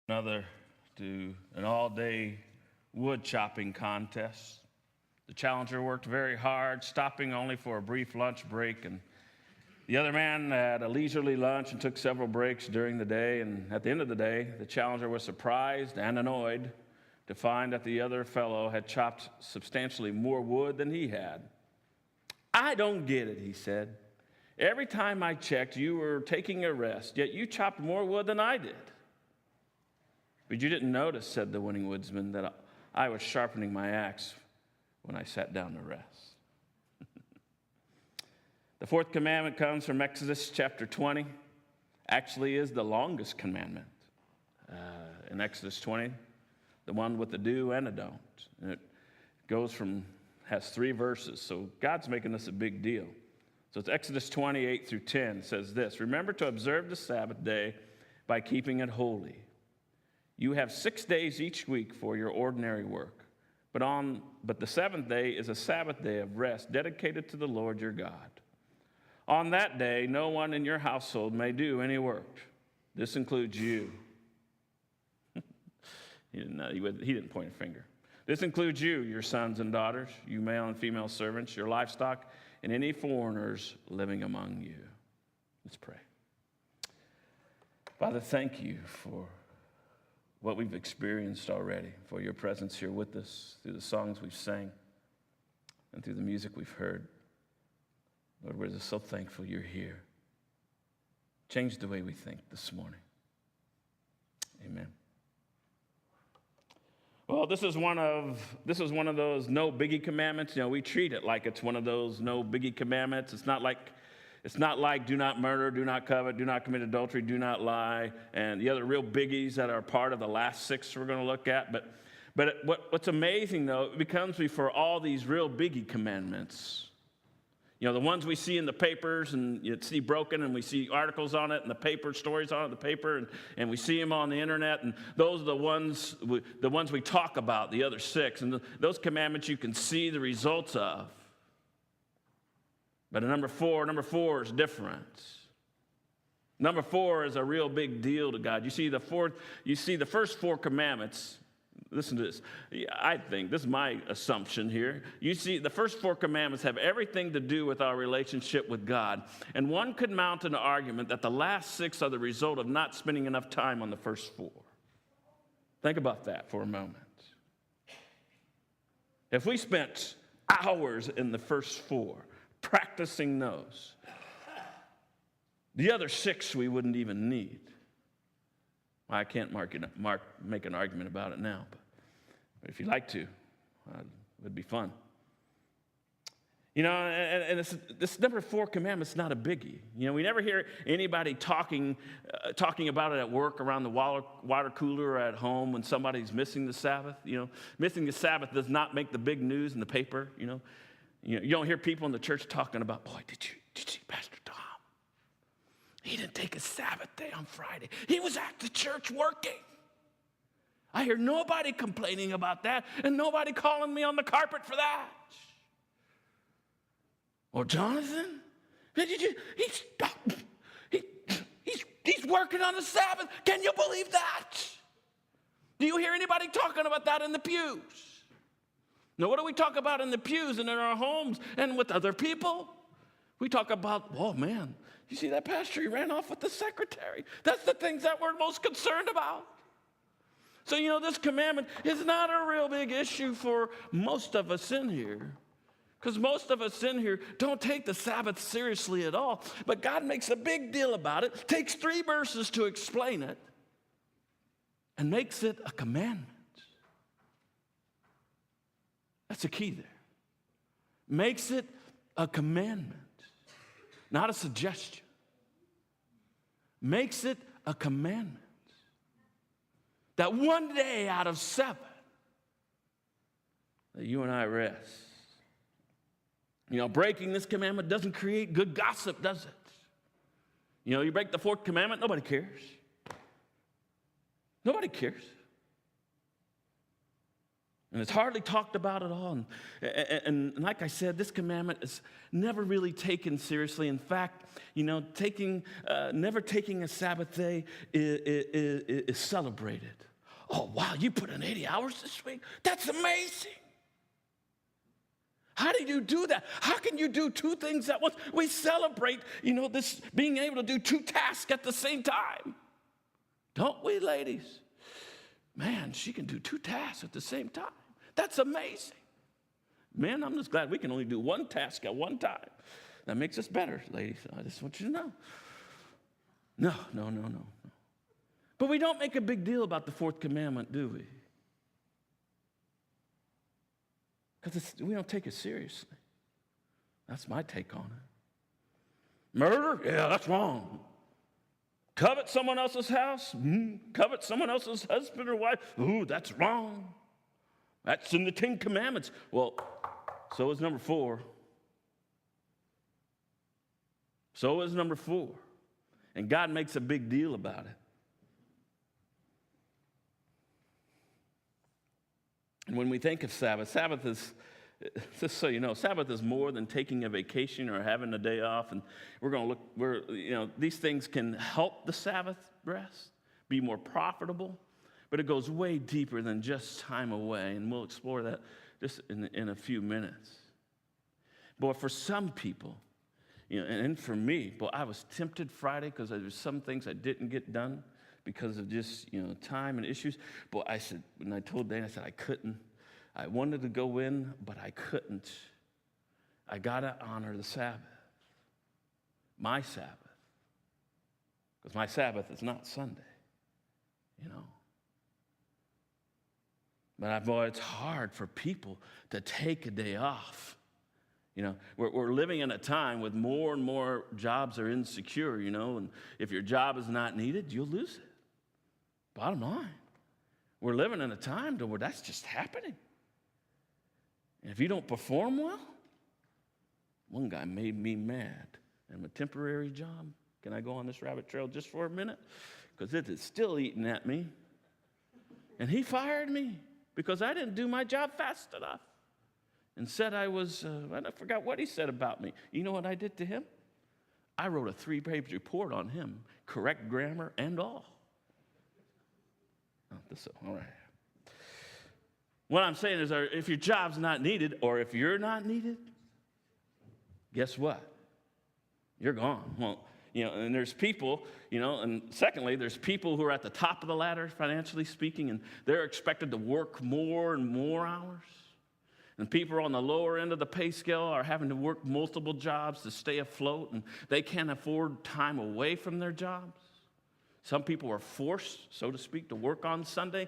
Another to an all-day wood chopping contest. The challenger worked very hard, stopping only for a brief lunch break, and the other man had a leisurely lunch and took several breaks during the day. And at the end of the day, the challenger was surprised and annoyed to find that the other fellow had chopped substantially more wood than he had. "I don't get it," he said. "Every time I checked, you were taking a rest, yet you chopped more wood than I did." "But you didn't notice," said the winning woodsman, "that I was sharpening my axe when I sat down to rest." The fourth commandment comes from Exodus chapter 20. Actually is the longest commandment in Exodus 20, the one with the do and a don't. And it has 3 verses, so God's making this a big deal. So it's Exodus 28 through 10. It says this: "Remember to observe the Sabbath day by keeping it holy. You have 6 days each week for your ordinary work, but the seventh day is a Sabbath day of rest dedicated to the Lord your God. On that day, no one in your household may do any work. This includes you." He didn't point a finger. "This includes you, your sons and daughters, you male and female servants, your livestock, and any foreigners living among you." Let's pray. Father, thank you for what we've experienced already, for your presence here with us through the songs we've sang and through the music we've heard. Lord, we're just so thankful you're here. Change the way we think this morning. Amen. Well, this is one of those no biggie commandments. We treat it like it's one of those no biggie commandments. It's not like do not murder, do not covet, do not commit adultery, do not lie, and the other real biggies that are part of the last 6 we're going to look at. But what's amazing, though, it becomes before all these real biggie commandments. The ones we see in the papers and you see broken, and we see articles on it in the paper, stories on it in the paper, and we see them on the internet, and those are the ones we talk about, the other 6. And those commandments you can see the results of. But number four is different. Number 4 is a real big deal to God. You see the first 4 commandments. Listen to this. I think, this is my assumption here. You see, the first 4 commandments have everything to do with our relationship with God. And one could mount an argument that the last 6 are the result of not spending enough time on the first 4. Think about that for a moment. If we spent hours in the first 4, practicing those, the other 6 we wouldn't even need. I can't make an argument about it now, but if you'd like to, it would be fun. And this number 4 commandment is not a biggie. We never hear anybody talking about it at work, around the water cooler, or at home when somebody's missing the Sabbath. Missing the Sabbath does not make the big news in the paper. You don't hear people in the church talking about, "Boy, did you see Pastor Tom? He didn't take a Sabbath day on Friday. He was at the church working." I hear nobody complaining about that, and nobody calling me on the carpet for that. Or, "Jonathan, he's working on the Sabbath. Can you believe that?" Do you hear anybody talking about that in the pews? Now, what do we talk about in the pews and in our homes and with other people? We talk about, "Oh, man, you see that pastor? He ran off with the secretary." That's the things that we're most concerned about. So, this commandment is not a real big issue for most of us in here, because most of us in here don't take the Sabbath seriously at all. But God makes a big deal about it, takes 3 verses to explain it, and makes it a commandment. That's the key there. Makes it a commandment, not a suggestion. Makes it a commandment. That one day out of 7, that you and I rest. Breaking this commandment doesn't create good gossip, does it? You break the 4th commandment, nobody cares. Nobody cares. And it's hardly talked about at all. And like I said, this commandment is never really taken seriously. In fact, never taking a Sabbath day is celebrated. Oh, wow, you put in 80 hours this week? That's amazing. How did you do that? How can you do two things at once? We celebrate, this being able to do two tasks at the same time. Don't we, ladies? Man, she can do two tasks at the same time. That's amazing. Man, I'm just glad we can only do one task at one time. That makes us better, ladies. I just want you to know. No. But we don't make a big deal about the fourth commandment, do we? Because we don't take it seriously. That's my take on it. Murder? Yeah, that's wrong. Covet someone else's house? Covet someone else's husband or wife? Ooh, that's wrong. That's in the 10 Commandments. Well, so is number 4. So is number 4. And God makes a big deal about it. And when we think of Sabbath, Sabbath is, just so you know, Sabbath is more than taking a vacation or having a day off. And we're going to look, these things can help the Sabbath rest, be more profitable. But it goes way deeper than just time away, and we'll explore that just in a few minutes. But for some people, and for me, I was tempted Friday because there were some things I didn't get done because of just, time and issues. But I said, when I told Dana, I said I couldn't. I wanted to go in, but I couldn't. I got to honor the Sabbath, my Sabbath, because my Sabbath is not Sunday, But boy, it's hard for people to take a day off. We're living in a time with more and more jobs are insecure, and if your job is not needed, you'll lose it. Bottom line, we're living in a time where that's just happening. And if you don't perform well, one guy made me mad. And a temporary job, can I go on this rabbit trail just for a minute? Because it is still eating at me. And he fired me because I didn't do my job fast enough. And said I forgot what he said about me. You know what I did to him? I wrote a 3-page report on him, correct grammar and all. All right. What I'm saying is, if your job's not needed, or if you're not needed, guess what? You're gone. Well, and there's people, and secondly, there's people who are at the top of the ladder, financially speaking, and they're expected to work more and more hours. And people on the lower end of the pay scale are having to work multiple jobs to stay afloat, and they can't afford time away from their jobs. Some people are forced, so to speak, to work on Sunday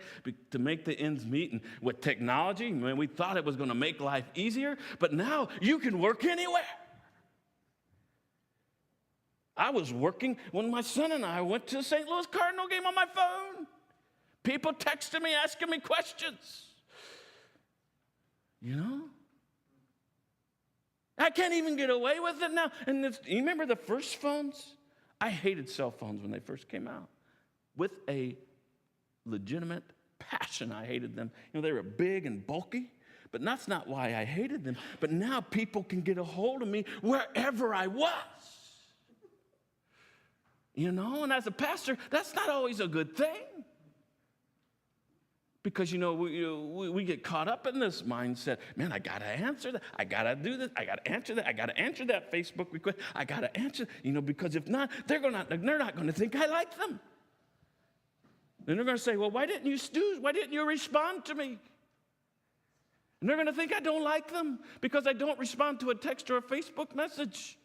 to make the ends meet. And with technology, we thought it was going to make life easier, but now you can work anywhere. I was working when my son and I went to the St. Louis Cardinal game on my phone. People texting me, asking me questions. I can't even get away with it now. And you remember the first phones? I hated cell phones when they first came out. With a legitimate passion, I hated them. They were big and bulky, but that's not why I hated them. But now people can get a hold of me wherever I was. And as a pastor, that's not always a good thing. Because, we get caught up in this mindset. Man, I got to answer that. I got to do this. I got to answer that. I got to answer that Facebook request. I got to answer, because if not, they're not going to think I like them. Then they're going to say, well, why didn't you respond to me? And they're going to think I don't like them because I don't respond to a text or a Facebook message.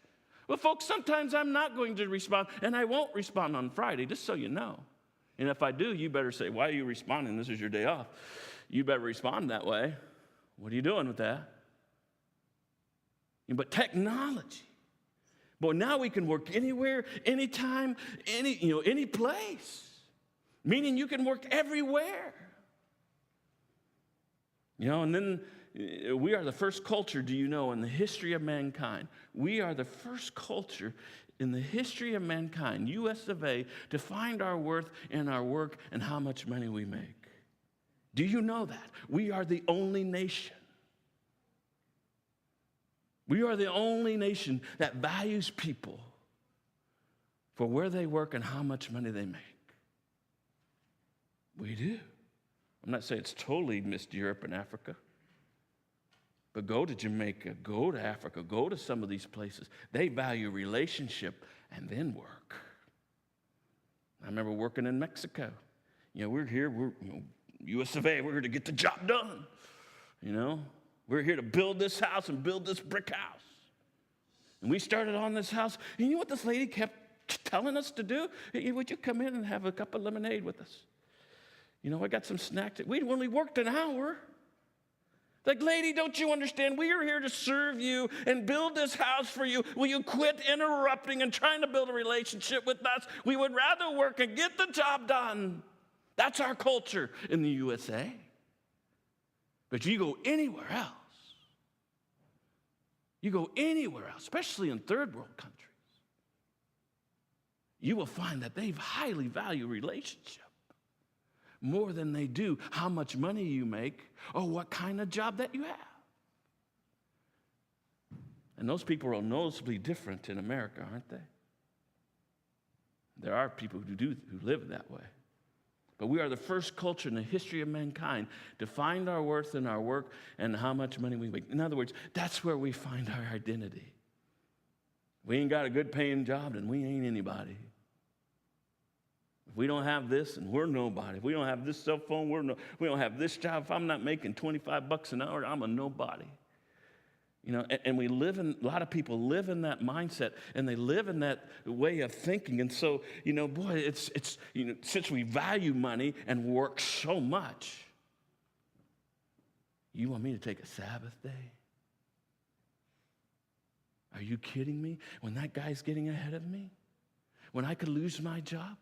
Well, folks, sometimes I'm not going to respond, and I won't respond on Friday, just so you know. And if I do, you better say, why are you responding? This is your day off. You better respond that way. What are you doing with that? But technology. Boy, now we can work anywhere, anytime, any place. Meaning you can work everywhere. And then we are the first culture, in the history of mankind. We are the first culture in the history of mankind, U.S. of A., to find our worth in our work and how much money we make. Do you know that? We are the only nation. We are the only nation that values people for where they work and how much money they make. We do. I'm not saying it's totally missed Europe and Africa. But go to Jamaica, go to Africa, go to some of these places. They value relationship and then work. I remember working in Mexico. We're here, US of A, we're here to get the job done. We're here to build this house and build this brick house. And we started on this house. And you know what this lady kept telling us to do? Hey, would you come in and have a cup of lemonade with us? I got some snacks. We'd only worked an hour. Like, lady, don't you understand? We are here to serve you and build this house for you. Will you quit interrupting and trying to build a relationship with us? We would rather work and get the job done. That's our culture in the USA. But you go anywhere else. Especially in third world countries, you will find that they highly value relationship more than they do how much money you make or what kind of job that you have. And those people are noticeably different in America, aren't they? There are people who live that way. But we are the first culture in the history of mankind to find our worth in our work and how much money we make. In other words, that's where we find our identity. We ain't got a good paying job, then we ain't anybody. If we don't have this, and we're nobody. If we don't have this cell phone, we don't have this job. If I'm not making $25 an hour, I'm a nobody. And a lot of people live in that mindset, and they live in that way of thinking. And so, it's since we value money and work so much, you want me to take a Sabbath day? Are you kidding me? When that guy's getting ahead of me? When I could lose my job?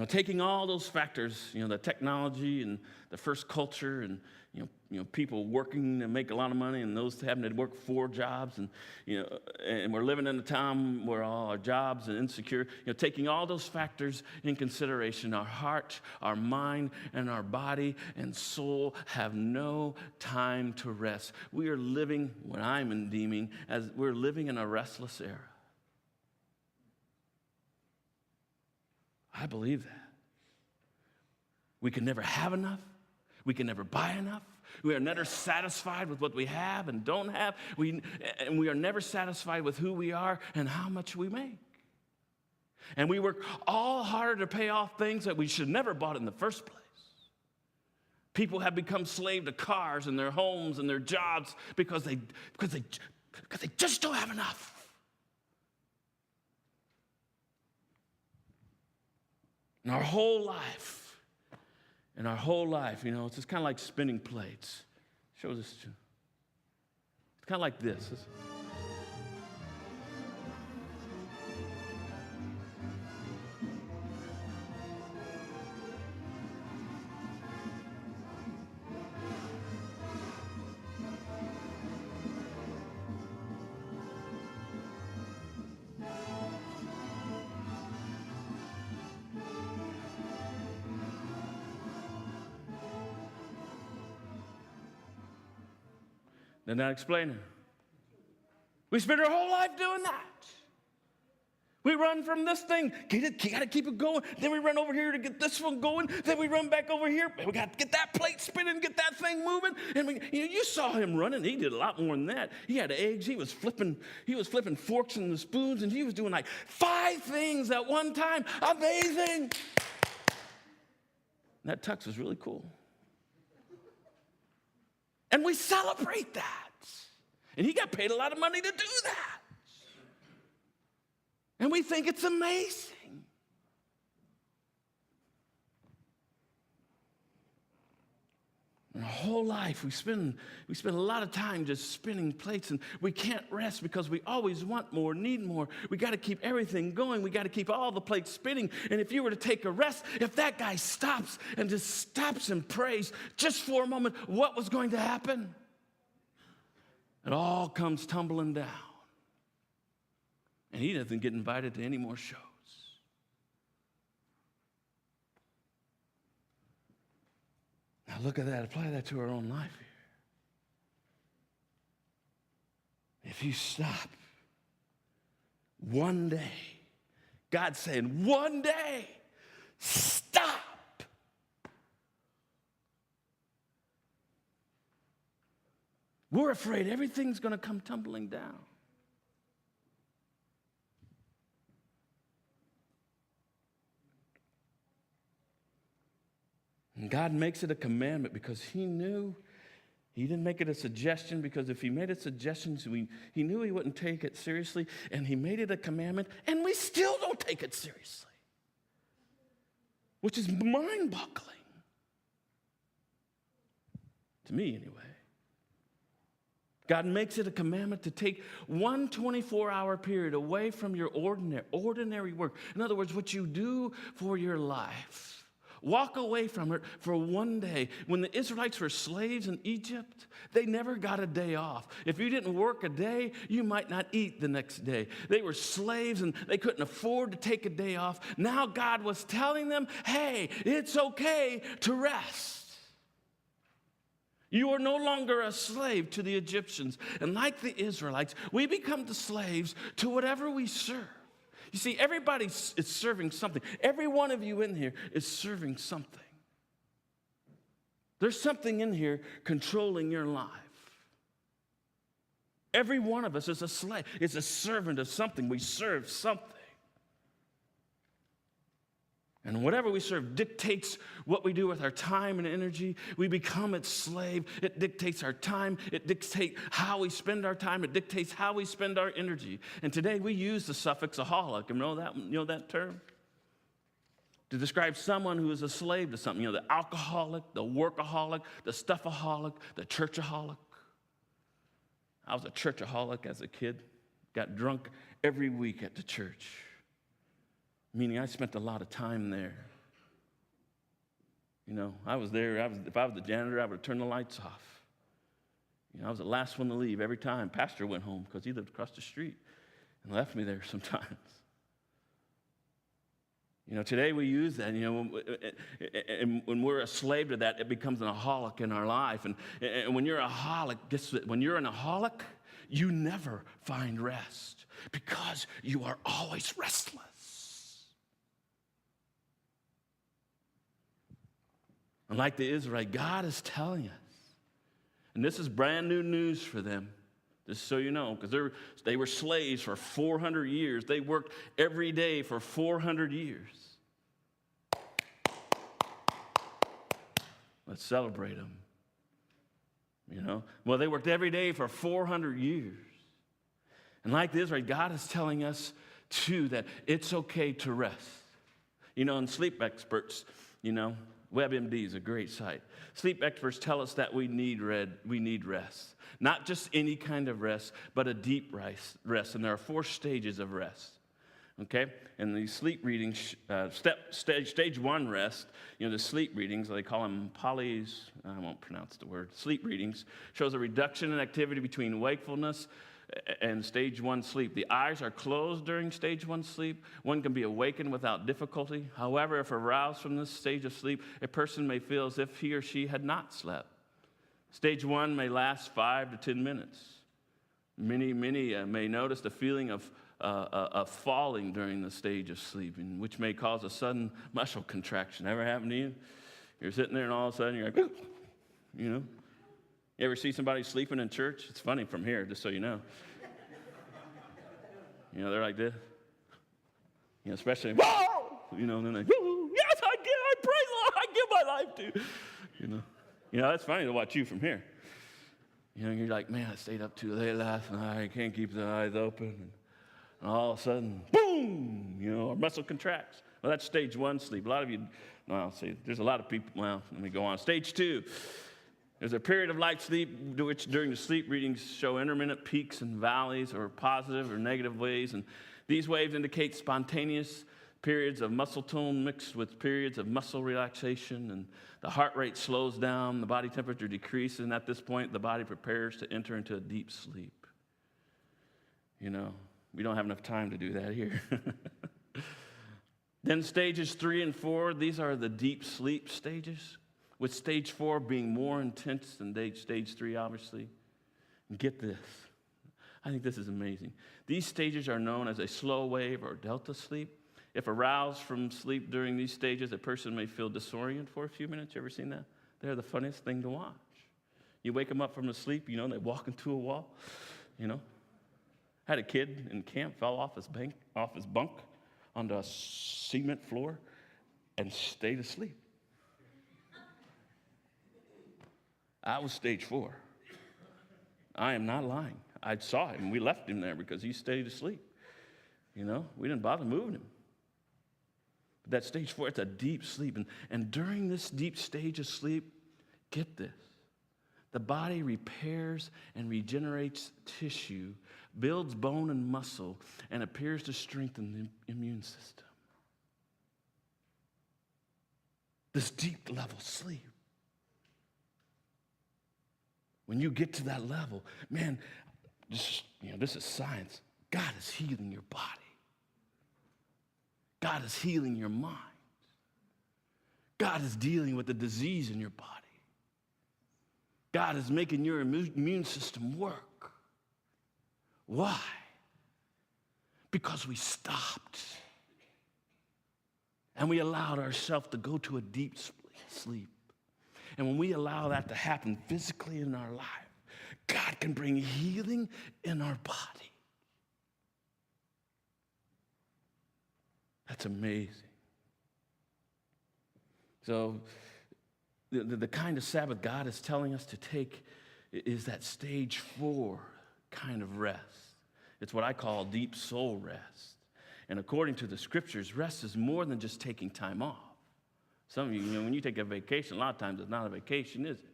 Taking all those factors, the technology and the first culture and, people working to make a lot of money and those having to work 4 jobs and we're living in a time where all our jobs are insecure. Taking all those factors in consideration, our heart, our mind, and our body and soul have no time to rest. We are living, what I'm deeming, as we're living in a restless era. I believe that. We can never have enough. We can never buy enough. We are never satisfied with what we have and don't have. And we are never satisfied with who we are and how much we make. And we work all harder to pay off things that we should never bought in the first place. People have become slave to cars and their homes and their jobs because they just don't have enough. And our whole life, it's just kind of like spinning plates. Show this to you. It's kind of like this. They're not explaining. We spend our whole life doing that. We run from this thing. You got to keep it going. Then we run over here to get this one going. Then we run back over here. We got to get that plate spinning, get that thing moving. And you saw him running. He did a lot more than that. He had eggs. He was flipping forks and the spoons, and he was doing like 5 things at one time. Amazing. That tux was really cool. And we celebrate that. And he got paid a lot of money to do that. And we think it's amazing. And our whole life, we spend a lot of time just spinning plates, and we can't rest because we always want more, need more. We got to keep everything going. We got to keep all the plates spinning. And if you were to take a rest, if that guy stops and just stops and prays just for a moment, what was going to happen? It all comes tumbling down. And he doesn't get invited to any more shows. Now look at that. Apply that to our own life here. If you stop one day, God's saying, one day, stop. We're afraid everything's going to come tumbling down. And God makes it a commandment because he knew. He didn't make it a suggestion because if he made it suggestions, he knew he wouldn't take it seriously, and he made it a commandment, and we still don't take it seriously, which is mind-boggling. To me, anyway. God makes it a commandment to take one 24-hour period away from your ordinary work. In other words, what you do for your life. Walk away from it for one day. When the Israelites were slaves in Egypt, they never got a day off. If you didn't work a day, you might not eat the next day. They were slaves and they couldn't afford to take a day off. Now God was telling them, hey, it's okay to rest. You are no longer a slave to the Egyptians. And like the Israelites, we become the slaves to whatever we serve. You see, everybody is serving something. Every one of you in here is serving something. There's something in here controlling your life. Every one of us is a slave. It's a servant of something. We serve something. And whatever we serve dictates what we do with our time and energy. We become its slave. It dictates our time. It dictates how we spend our time. It dictates how we spend our energy. And today we use the suffix aholic. You know that term? To describe someone who is a slave to something. You know, the alcoholic, the workaholic, the stuffaholic, the churchaholic. I was a churchaholic as a kid. Got drunk every week at the church. Meaning I spent a lot of time there. You know, I was there. If I was the janitor, I would turn the lights off. You know, I was the last one to leave every time. Pastor went home because he lived across the street and left me there sometimes. You know, today we use that. You know, and when we're a slave to that, it becomes an aholic in our life. And when you're a aholic, guess what? When you're an aholic, you never find rest because you are always restless. And like the Israelite, God is telling us, and this is brand new news for them, just so you know, because they were slaves for 400 years. They worked every day for 400 years. Let's celebrate them. You know? Well, they worked every day for 400 years. And like the Israelite, God is telling us, too, that it's okay to rest. You know, and sleep experts, you know, WebMD is a great site. Sleep experts tell us that we need rest. Not just any kind of rest, but a deep rest. And there are 4 stages of rest. Okay? And these sleep readings, stage 1 rest, you know, the sleep readings, they call them I won't pronounce the word. Sleep readings shows a reduction in activity between wakefulness and stage 1 sleep. The eyes are closed during stage 1 sleep. One can be awakened without difficulty. However, if aroused from this stage of sleep, a person may feel as if he or she had not slept. Stage 1 may last 5 to 10 minutes. Many may notice the feeling of falling during the stage of sleeping, which may cause a sudden muscle contraction. Ever happened to you? You're sitting there and all of a sudden you're like, you know. You ever see somebody sleeping in church? It's funny from here, just so you know. You know, they're like this. You know, especially, whoa! You know, and then they, yes, I praise the Lord, I give my life to. You know, that's funny to watch you from here. You know, you're like, man, I stayed up too late last night. I can't keep the eyes open. And all of a sudden, boom, you know, our muscle contracts. Well, that's stage 1 sleep. A lot of you, well, see, there's a lot of people, well, let me go on. Stage 2. There's a period of light sleep which during the sleep readings show intermittent peaks and valleys or positive or negative waves. And these waves indicate spontaneous periods of muscle tone mixed with periods of muscle relaxation. And the heart rate slows down, the body temperature decreases. And at this point, the body prepares to enter into a deep sleep. You know, we don't have enough time to do that here. Then stages 3 and 4, these are the deep sleep stages. with stage 4 being more intense than stage 3, obviously. And get this. I think this is amazing. These stages are known as a slow wave or delta sleep. If aroused from sleep during these stages, a person may feel disoriented for a few minutes. You ever seen that? They're the funniest thing to watch. You wake them up from the sleep, you know, they walk into a wall, you know. Had a kid in camp, fell off his bunk onto a cement floor and stayed asleep. That was stage 4. I am not lying. I saw him. We left him there because he stayed asleep. You know, we didn't bother moving him. But that stage 4, it's a deep sleep. And during this deep stage of sleep, get this. The body repairs and regenerates tissue, builds bone and muscle, and appears to strengthen the immune system. This deep level sleep. When you get to that level, man, this is science. God is healing your body. God is healing your mind. God is dealing with the disease in your body. God is making your immune system work. Why? Because we stopped and we allowed ourselves to go to a deep sleep. And when we allow that to happen physically in our life, God can bring healing in our body. That's amazing. So the kind of Sabbath God is telling us to take is that stage 4 kind of rest. It's what I call deep soul rest. And according to the scriptures, rest is more than just taking time off. Some of you, when you take a vacation, a lot of times it's not a vacation, is it?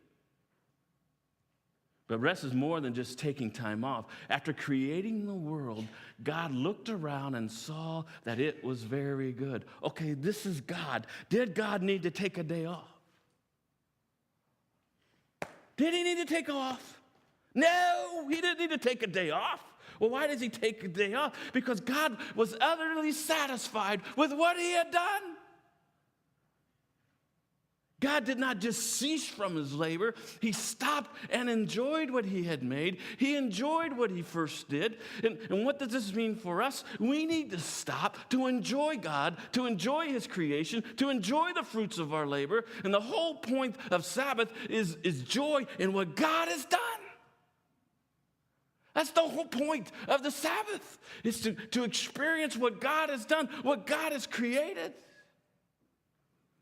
But rest is more than just taking time off. After creating the world, God looked around and saw that it was very good. Okay, this is God. Did God need to take a day off? Did he need to take off? No, he didn't need to take a day off. Well, why does he take a day off? Because God was utterly satisfied with what he had done. God did not just cease from his labor. He stopped and enjoyed what he had made. He enjoyed what he first did. And what does this mean for us? We need to stop to enjoy God, to enjoy his creation, to enjoy the fruits of our labor. And the whole point of Sabbath is joy in what God has done. That's the whole point of the Sabbath, is to experience what God has done, what God has created.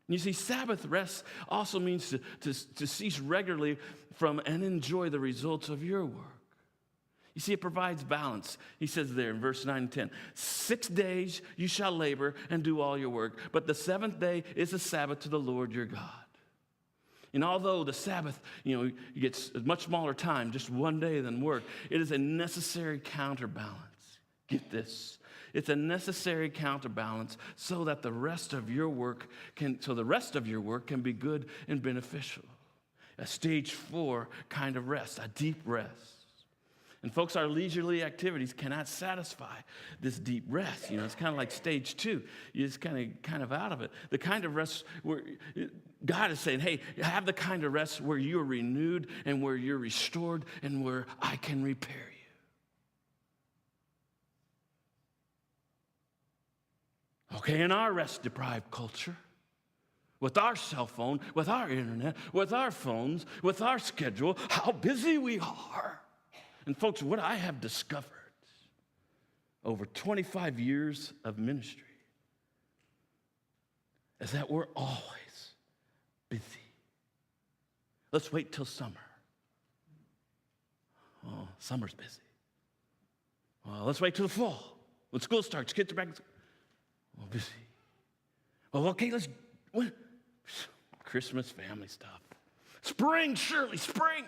You see, Sabbath rest also means to cease regularly from and enjoy the results of your work. You see, it provides balance. He says there in verse 9 and 10, 6 days you shall labor and do all your work, but the 7th day is a Sabbath to the Lord your God. And although the Sabbath, gets a much smaller time, just one day than work, it is a necessary counterbalance. Get this. It's a necessary counterbalance so that the rest of your work can be good and beneficial. A stage 4 kind of rest, a deep rest. And folks, our leisurely activities cannot satisfy this deep rest. It's kind of like stage 2. You're just kind of out of it. The kind of rest where God is saying, hey, have the kind of rest where you're renewed and where you're restored and where I can repair you. Okay, in our rest-deprived culture, with our cell phone, with our internet, with our phones, with our schedule, how busy we are. And folks, what I have discovered over 25 years of ministry is that we're always busy. Let's wait till summer. Oh, summer's busy. Well, let's wait till the fall. When school starts, kids are back in school. Well, busy. Well, okay, Christmas, family stuff. Spring, surely, spring.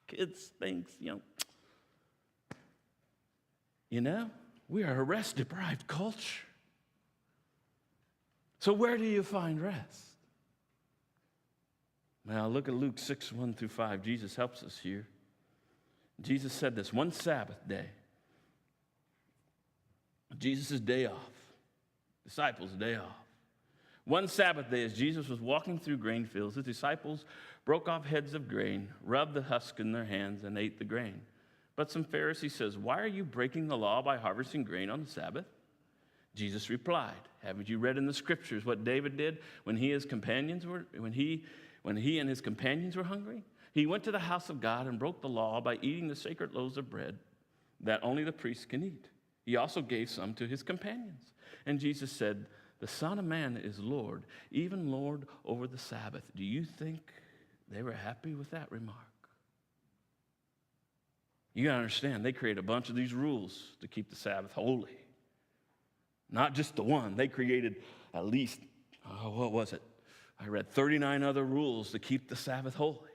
Kids, things, we are a rest-deprived culture. So where do you find rest? Now, look at Luke 6, 1 through 5. Jesus helps us here. Jesus said this, one Sabbath day, Jesus' day off, disciples' day off, One Sabbath day, as Jesus was walking through grain fields, his disciples broke off heads of grain, rubbed the husk in their hands, and ate the grain. But some Pharisee says, "Why are you breaking the law by harvesting grain on the Sabbath?" Jesus replied, "Haven't you read in the scriptures what David did when he and his companions were hungry? He went to the house of God and broke the law by eating the sacred loaves of bread that only the priests can eat. He also gave some to his companions." And Jesus said, "The Son of Man is Lord, even Lord over the Sabbath." Do you think they were happy with that remark? You gotta understand, they created a bunch of these rules to keep the Sabbath holy. Not just the one. They created at least, what was it? I read 39 other rules to keep the Sabbath holy.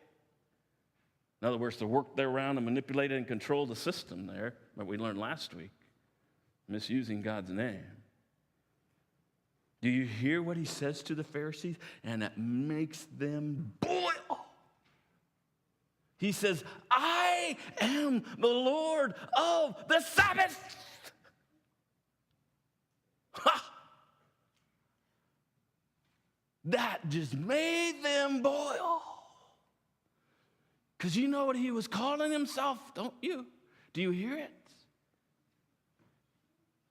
In other words, to work their around and manipulate and control the system there, that we learned last week, misusing God's name. Do you hear what he says to the Pharisees? And it makes them boil. He says, "I am the Lord of the Sabbath." Ha! That just made them boil. Because you know what he was calling himself, don't you? Do you hear it?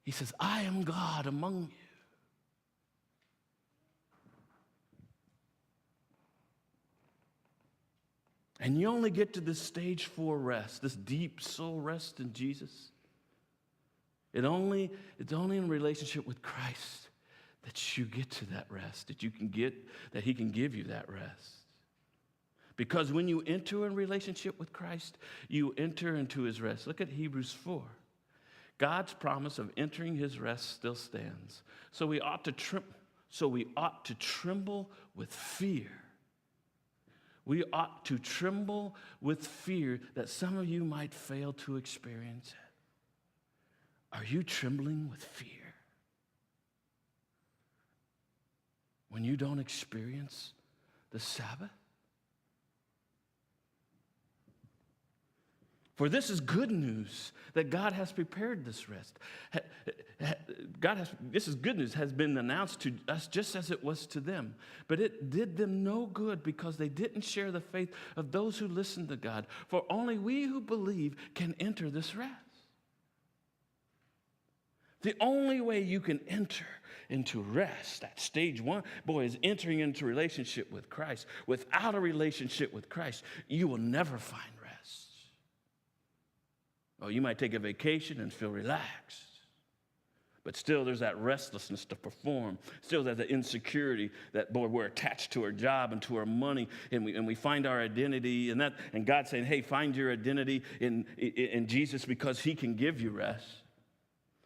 He says, "I am God among you." And you only get to this stage 4 rest, this deep soul rest in Jesus. It's only in relationship with Christ that you get to that rest, that he can give you that rest. Because when you enter in relationship with Christ, you enter into his rest. Look at Hebrews 4. God's promise of entering his rest still stands. So we ought to tremble with fear. We ought to tremble with fear that some of you might fail to experience it. Are you trembling with fear when you don't experience the Sabbath? For this is good news that God has prepared this rest. This is good news, has been announced to us just as it was to them. But it did them no good because they didn't share the faith of those who listen to God. For only we who believe can enter this rest. The only way you can enter into rest, at stage 1, is entering into relationship with Christ. Without a relationship with Christ, you will never find rest. Oh, you might take a vacation and feel relaxed. But still there's that restlessness to perform. Still there's that insecurity that, we're attached to our job and to our money, and we find our identity in that. And God's saying, hey, find your identity in Jesus because he can give you rest.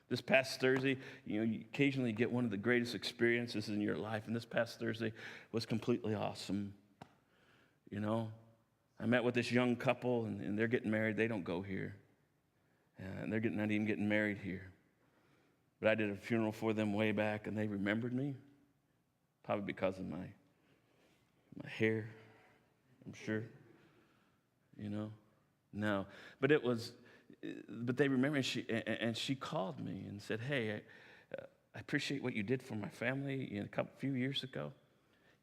This past Thursday, you occasionally get one of the greatest experiences in your life, and this past Thursday was completely awesome. I met with this young couple, and they're getting married. They don't go here. And they're not even getting married here. But I did a funeral for them way back, and they remembered me, probably because of my hair, I'm sure. No. But they remember, and she called me and said, "Hey, I appreciate what you did for my family a few years ago.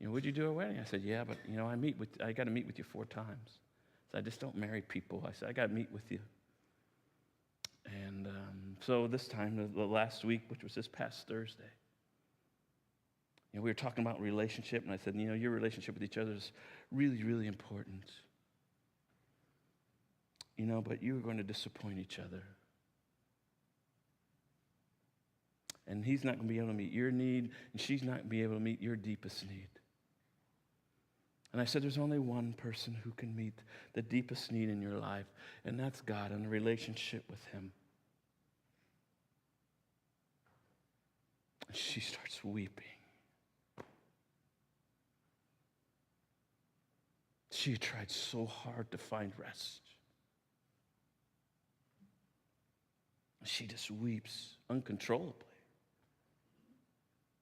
Would you do a wedding?" I said, "Yeah, but I got to meet with you 4 times. So I just don't marry people." I said, "I got to meet with you." And so this time, the last week, which was this past Thursday, we were talking about relationship, and I said, your relationship with each other is really, really important. But you are going to disappoint each other. And he's not going to be able to meet your need, and she's not going to be able to meet your deepest need. And I said, there's only one person who can meet the deepest need in your life, and that's God and a relationship with him. And she starts weeping. She tried so hard to find rest. She just weeps uncontrollably.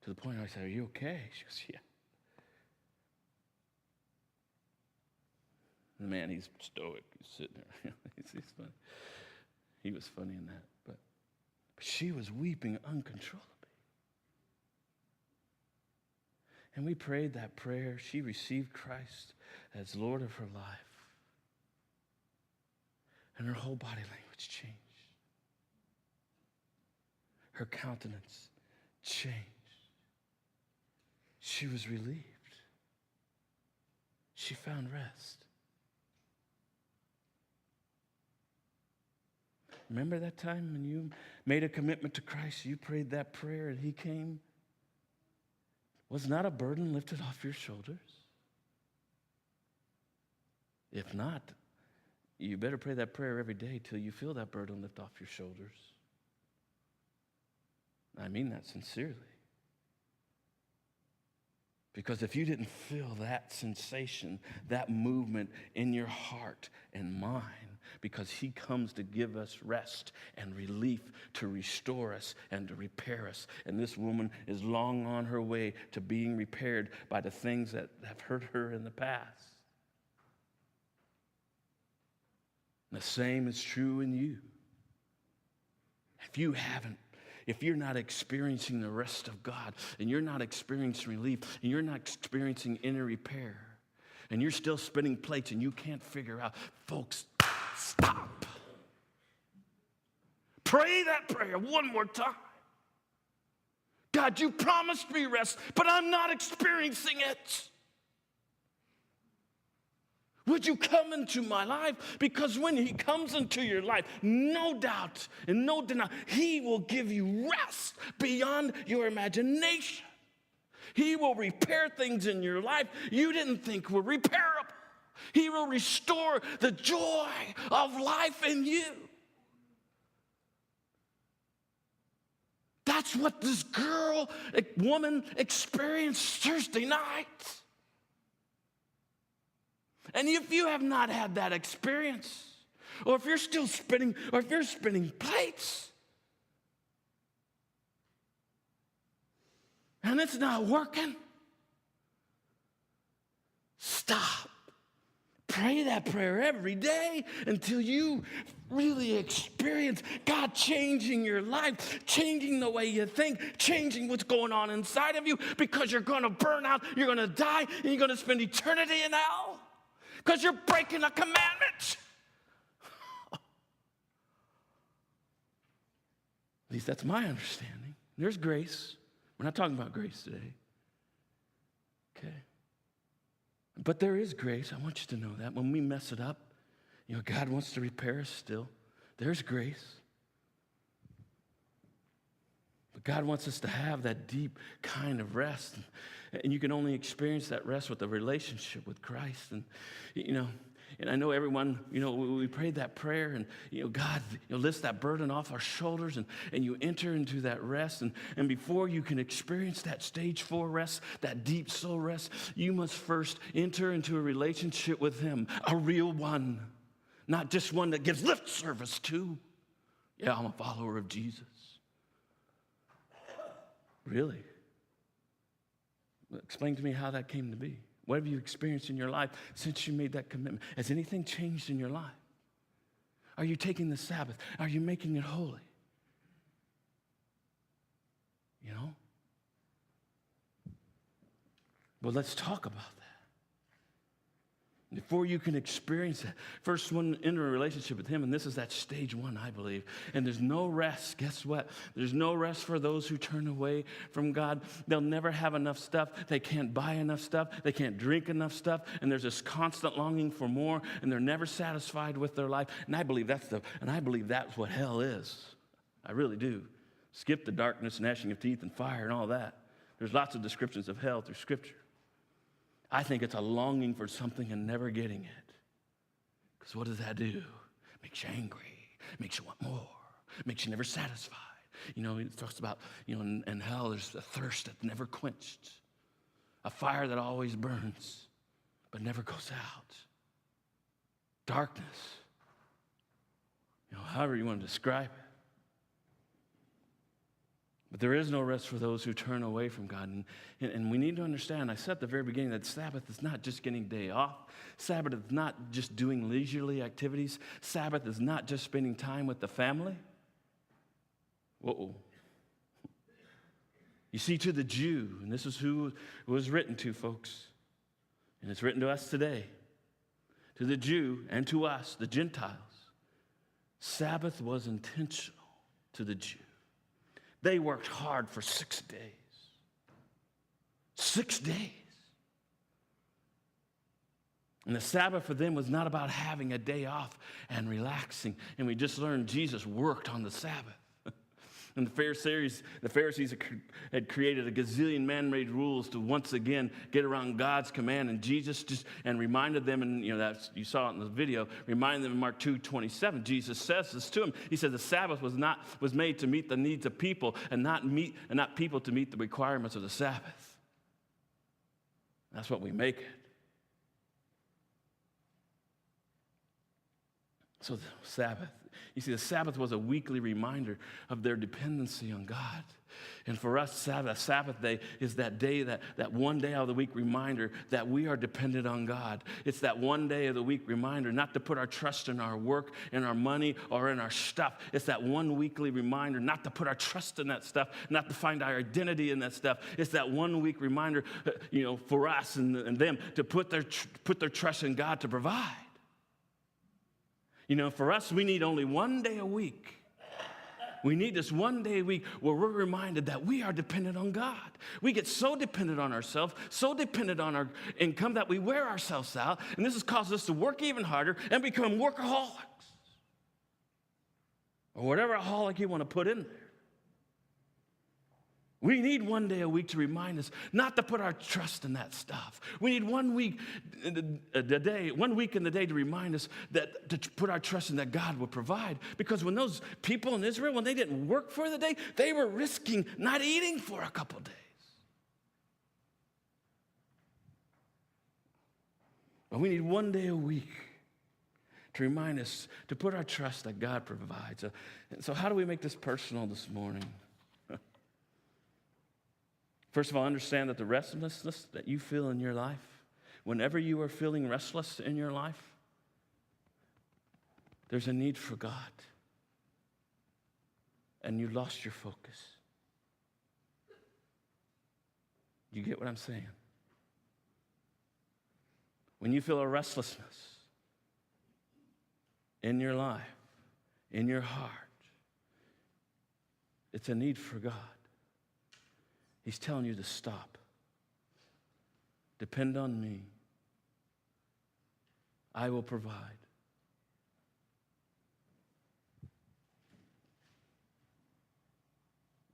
To the point where I said, "Are you okay?" She goes, "Yeah." The man, he's stoic. He's sitting there. He's funny. He was funny in that. But she was weeping uncontrollably. And we prayed that prayer. She received Christ as Lord of her life. And her whole body language changed. Her countenance changed. She was relieved. She found rest. Remember that time when you made a commitment to Christ, you prayed that prayer and he came? Was not a burden lifted off your shoulders? If not, you better pray that prayer every day till you feel that burden lift off your shoulders. I mean that sincerely. Because if you didn't feel that sensation, that movement in your heart and mind, because he comes to give us rest and relief, to restore us and to repair us. And this woman is long on her way to being repaired by the things that have hurt her in the past. And the same is true in you. If you're not experiencing the rest of God, and you're not experiencing relief, and you're not experiencing inner repair, and you're still spinning plates and you can't figure out, folks, stop. Pray that prayer one more time. God, you promised me rest, but I'm not experiencing it. Would you come into my life? Because when he comes into your life, no doubt and no denial, he will give you rest beyond your imagination. He will repair things in your life you didn't think were repairable. He will restore the joy of life in you. That's what this woman experienced Thursday night. And if you have not had that experience, or if you're still spinning, or if you're spinning plates, and it's not working, stop. Pray that prayer every day until you really experience God changing your life, changing the way you think, changing what's going on inside of you, because you're going to burn out, you're going to die, and you're going to spend eternity in hell because you're breaking a commandment. At least that's my understanding. There's grace. We're not talking about grace today. Okay? But there is grace. I want you to know that. When we mess it up, God wants to repair us still. There's grace. But God wants us to have that deep kind of rest. And you can only experience that rest with a relationship with Christ. And, and I know everyone, we prayed that prayer and, God, lifts that burden off our shoulders and you enter into that rest. And before you can experience that stage 4 rest, that deep soul rest, you must first enter into a relationship with him, a real one, not just one that gives lip service to. Yeah, I'm a follower of Jesus. Really? Explain to me how that came to be. What have you experienced in your life since you made that commitment? Has anything changed in your life? Are you taking the Sabbath? Are you making it holy? Well, let's talk about that. Before you can experience it, first one, enter a relationship with him, and this is that stage 1, I believe. And there's no rest. Guess what? There's no rest for those who turn away from God. They'll never have enough stuff. They can't buy enough stuff. They can't drink enough stuff. And there's this constant longing for more, and they're never satisfied with their life. And I believe that's what hell is. I really do. Skip the darkness, gnashing of teeth, and fire, and all that. There's lots of descriptions of hell through Scripture. I think it's a longing for something and never getting it. Because what does that do? Makes you angry. Makes you want more. Makes you never satisfied. It talks about, in hell there's a thirst that's never quenched. A fire that always burns, but never goes out. Darkness. However you want to describe it. But there is no rest for those who turn away from God. And we need to understand, I said at the very beginning, that Sabbath is not just getting a day off. Sabbath is not just doing leisurely activities. Sabbath is not just spending time with the family. Whoa. You see, to the Jew, and this is who it was written to, folks, and it's written to us today, to the Jew and to us, the Gentiles, Sabbath was intentional to the Jew. They worked hard for 6 days. 6 days. And the Sabbath for them was not about having a day off and relaxing. And we just learned Jesus worked on the Sabbath. And the Pharisees had created a gazillion man-made rules to once again get around God's command. And Jesus just reminded them, and that you saw it in the video, reminded them in Mark 2:27. Jesus says this to him. He said the Sabbath was made to meet the needs of people, and not people to meet the requirements of the Sabbath. That's what we make it. So the Sabbath, you see, the Sabbath was a weekly reminder of their dependency on God. And for us, Sabbath day is that day, that one day of the week reminder that we are dependent on God. It's that one day of the week reminder not to put our trust in our work, in our money, or in our stuff. It's that one weekly reminder not to put our trust in that stuff, not to find our identity in that stuff. It's that 1 week reminder, for us and them to put their trust in God to provide. For us, we need only 1 day a week. We need this 1 day a week where we're reminded that we are dependent on God. We get so dependent on ourselves, so dependent on our income that we wear ourselves out, and this has caused us to work even harder and become workaholics. Or whatever holic you want to put in there. We need 1 day a week to remind us not to put our trust in that stuff. We need 1 week in the day to remind us that to put our trust in that God will provide. Because when those people in Israel, when they didn't work for the day, they were risking not eating for a couple days. But we need 1 day a week to remind us to put our trust that God provides. So how do we make this personal this morning? First of all, understand that the restlessness that you feel in your life, whenever you are feeling restless in your life, there's a need for God. And you lost your focus. You get what I'm saying? When you feel a restlessness in your life, in your heart, it's a need for God. He's telling you to stop. Depend on me. I will provide.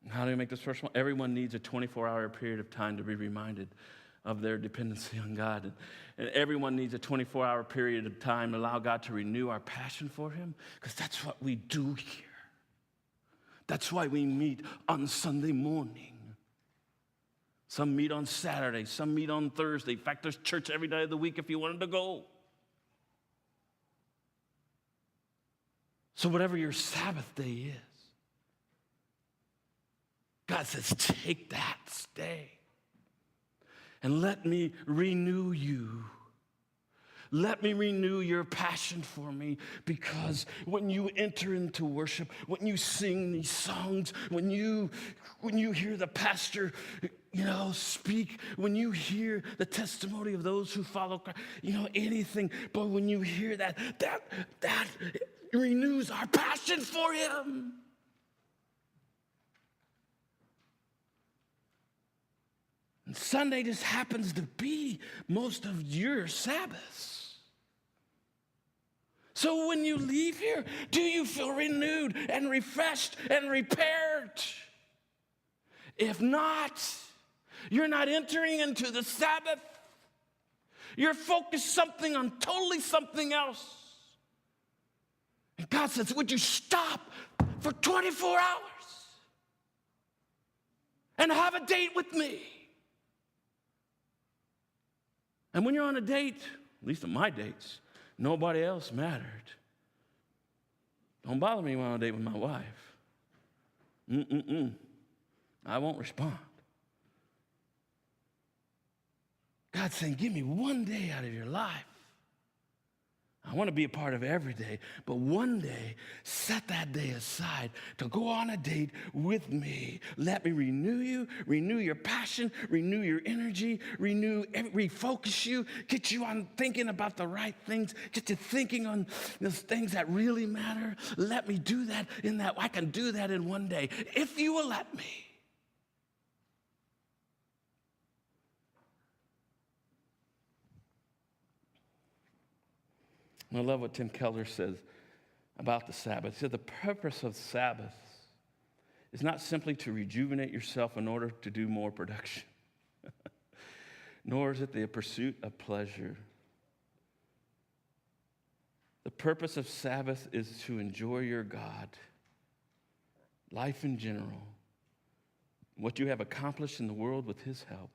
How do we make this personal? Everyone needs a 24-hour period of time to be reminded of their dependency on God. And everyone needs a 24-hour period of time to allow God to renew our passion for Him, because that's what we do here. That's why we meet on Sunday morning. Some meet on Saturday, some meet on Thursday. In fact, there's church every day of the week if you wanted to go. So whatever your Sabbath day is, God says, take that, stay. And let me renew you. Let me renew your passion for me, because when you enter into worship, when you sing these songs, when you hear the pastor, speak, when you hear the testimony of those who follow Christ, anything, but when you hear that renews our passion for Him. And Sunday just happens to be most of your Sabbaths. So when you leave here, do you feel renewed and refreshed and repaired? If not, you're not entering into the Sabbath. You're focused on totally something else. And God says, would you stop for 24 hours and have a date with me? And when you're on a date, at least on my dates, nobody else mattered. Don't bother me when I'm on a date with my wife. I won't respond. God's saying, give me 1 day out of your life. I want to be a part of every day, but one day, set that day aside to go on a date with me. Let me renew you, renew your passion, renew your energy, refocus you, get you on thinking about the right things, get you thinking on the things that really matter. Let me do that I can do that in one day, if you will let me. I love what Tim Keller says about the Sabbath. He said the purpose of Sabbath is not simply to rejuvenate yourself in order to do more production, nor is it the pursuit of pleasure. The purpose of Sabbath is to enjoy your God, life in general, what you have accomplished in the world with His help,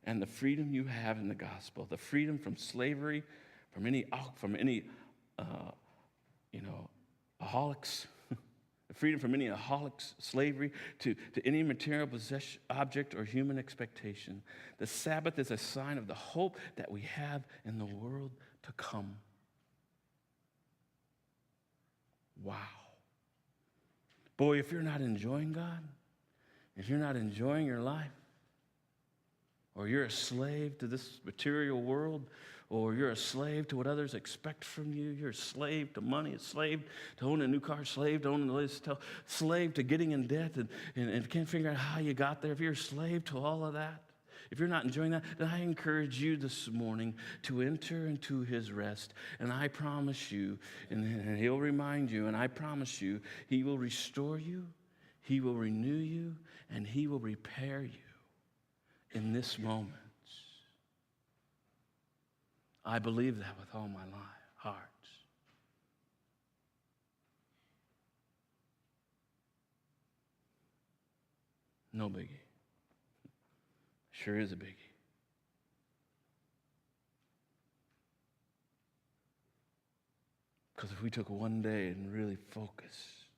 and the freedom you have in the gospel, the freedom from slavery, from any aholics, the freedom from any aholics, slavery to any material possession, object, or human expectation. The Sabbath is a sign of the hope that we have in the world to come. Wow. Boy, if you're not enjoying God, if you're not enjoying your life, or you're a slave to this material world, or you're a slave to what others expect from you, you're a slave to money, a slave to owning a new car, slave to owning a list, slave to getting in debt and can't figure out how you got there, if you're a slave to all of that, if you're not enjoying that, then I encourage you this morning to enter into His rest. And I promise you, and He'll remind you, and I promise you, He will restore you, He will renew you, and He will repair you in this moment. I believe that with all my heart. No biggie. Sure is a biggie. Because if we took one day and really focused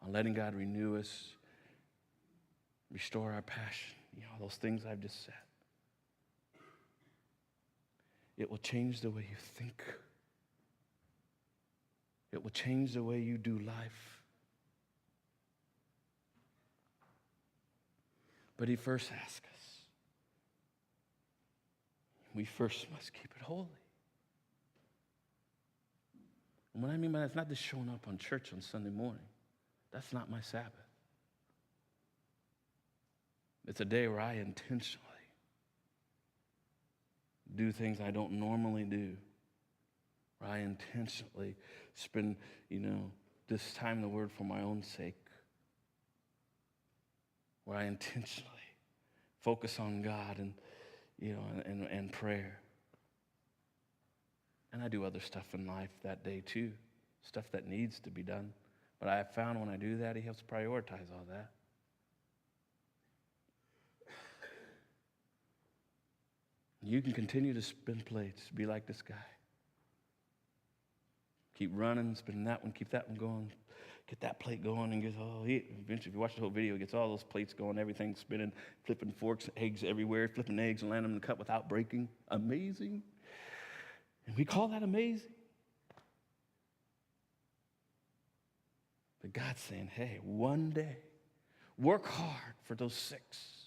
on letting God renew us, restore our passion, those things I've just said, it will change the way you think. It will change the way you do life. But He first asks us. We first must keep it holy. And what I mean by that, it's not just showing up on church on Sunday morning. That's not my Sabbath. It's a day where I intentionally do things I don't normally do. Where I intentionally spend, this time in the Word for my own sake. Where I intentionally focus on God and prayer. And I do other stuff in life that day too, stuff that needs to be done. But I have found when I do that, He helps prioritize all that. You can continue to spin plates, be like this guy. Keep running, spinning that one, keep that one going, get that plate going, and eventually, if you watch the whole video, it gets all those plates going, everything spinning, flipping forks, eggs everywhere, flipping eggs and landing them in the cup without breaking. Amazing. And we call that amazing. But God's saying, hey, one day, work hard for those 6.